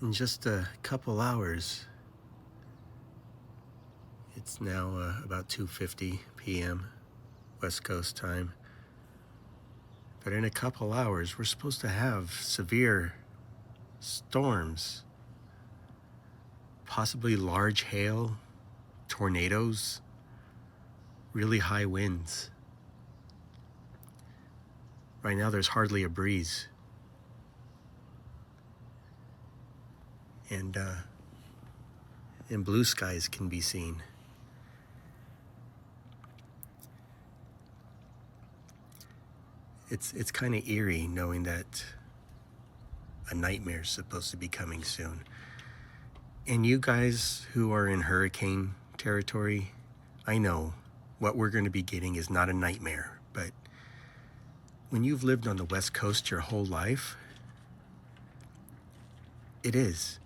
In just a couple hours, it's now about 2:50 p.m. West Coast time. But in a couple hours, we're supposed to have severe storms, possibly large hail, tornadoes, really high winds. Right now, there's hardly a breeze. And blue skies can be seen. It's kind of eerie knowing that a nightmare is supposed to be coming soon. And you guys who are in hurricane territory, I know what we're going to be getting is not a nightmare, but when you've lived on the West Coast your whole life, it is.